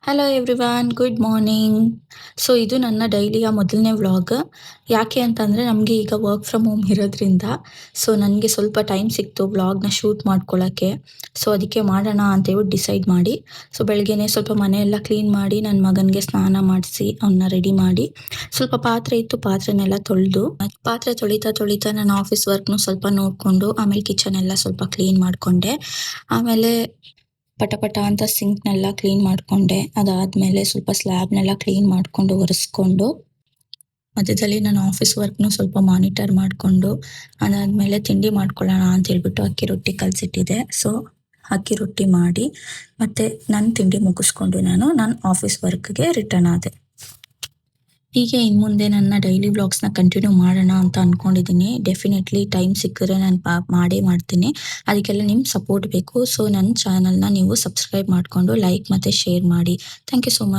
Hello everyone, good morning. So ಇದು ನನ್ನ ಡೈಲಿಯ ಮೊದಲನೇ ವ್ಲಾಗ್. ಯಾಕೆ ಅಂತಂದರೆ ನಮಗೆ ಈಗ ವರ್ಕ್ ಫ್ರಮ್ ಹೋಮ್ ಇರೋದ್ರಿಂದ ಸೊ ನನಗೆ ಸ್ವಲ್ಪ ಟೈಮ್ ಸಿಕ್ತು ವ್ಲಾಗ್ನ ಶೂಟ್ ಮಾಡ್ಕೊಳ್ಳೋಕ್ಕೆ. ಸೊ ಅದಕ್ಕೆ ಮಾಡೋಣ ಅಂತೇಳ್ಬಿಟ್ಟು ಡಿಸೈಡ್ ಮಾಡಿ ಸೊ ಬೆಳಗ್ಗೆನೇ ಸ್ವಲ್ಪ ಮನೆಯೆಲ್ಲ ಕ್ಲೀನ್ ಮಾಡಿ ನನ್ನ ಮಗನಿಗೆ ಸ್ನಾನ ಮಾಡಿಸಿ ಅವನ್ನ ರೆಡಿ ಮಾಡಿ ಸ್ವಲ್ಪ ಪಾತ್ರೆ ಇತ್ತು, ಪಾತ್ರೆನೆಲ್ಲ ತೊಳೆದು ಪಾತ್ರೆ ತೊಳಿತಾ ನನ್ನ ಆಫೀಸ್ ವರ್ಕ್ನು ಸ್ವಲ್ಪ ನೋಡಿಕೊಂಡು ಆಮೇಲೆ ಕಿಚನ್ ಎಲ್ಲ ಸ್ವಲ್ಪ ಕ್ಲೀನ್ ಮಾಡಿಕೊಂಡೆ. ಆಮೇಲೆ ಪಟ ಅಂತ ಸಿಂಕ್ನೆಲ್ಲ ಕ್ಲೀನ್ ಮಾಡಿಕೊಂಡೆ. ಅದಾದಮೇಲೆ ಸ್ವಲ್ಪ ಸ್ಲ್ಯಾಬ್ನೆಲ್ಲ ಕ್ಲೀನ್ ಮಾಡಿಕೊಂಡು ಒರೆಸ್ಕೊಂಡು ಮಧ್ಯದಲ್ಲಿ ನನ್ನ ಆಫೀಸ್ ವರ್ಕ್ನು ಸ್ವಲ್ಪ ಮಾನಿಟರ್ ಮಾಡಿಕೊಂಡು ಅದಾದಮೇಲೆ ತಿಂಡಿ ಮಾಡ್ಕೊಳ್ಳೋಣ ಅಂತ ಹೇಳ್ಬಿಟ್ಟು ಅಕ್ಕಿ ರೊಟ್ಟಿ ಕಲಸಿಟ್ಟಿದ್ದೆ. ಸೊ ಅಕ್ಕಿ ರೊಟ್ಟಿ ಮಾಡಿ ಮತ್ತು ನನ್ನ ತಿಂಡಿ ಮುಗಿಸ್ಕೊಂಡು ನನ್ನ ಆಫೀಸ್ ವರ್ಕ್ಗೆ ರಿಟರ್ನ್ ಆದೆ. ಹೀಗೆ ಇನ್ನು ಮುಂದೆ ನನ್ನ ಡೈಲಿ ವ್ಲಾಗ್ಸ್ನ ಕಂಟಿನ್ಯೂ ಮಾಡೋಣ ಅಂತ ಅಂದ್ಕೊಂಡಿದ್ದೀನಿ. ಡೆಫಿನೆಟ್ಲಿ ಟೈಮ್ ಸಿಕ್ಕಿದ್ರೆ ನಾನು ಮಾಡೇ ಮಾಡ್ತೀನಿ. ಅದಕ್ಕೆಲ್ಲ ನಿಮ್ಮ ಸಪೋರ್ಟ್ ಬೇಕು. ಸೊ ನನ್ನ ಚಾನಲ್ನ ನೀವು ಸಬ್ಸ್ಕ್ರೈಬ್ ಮಾಡಿಕೊಂಡು ಲೈಕ್ ಮತ್ತು ಶೇರ್ ಮಾಡಿ. Thank you so much.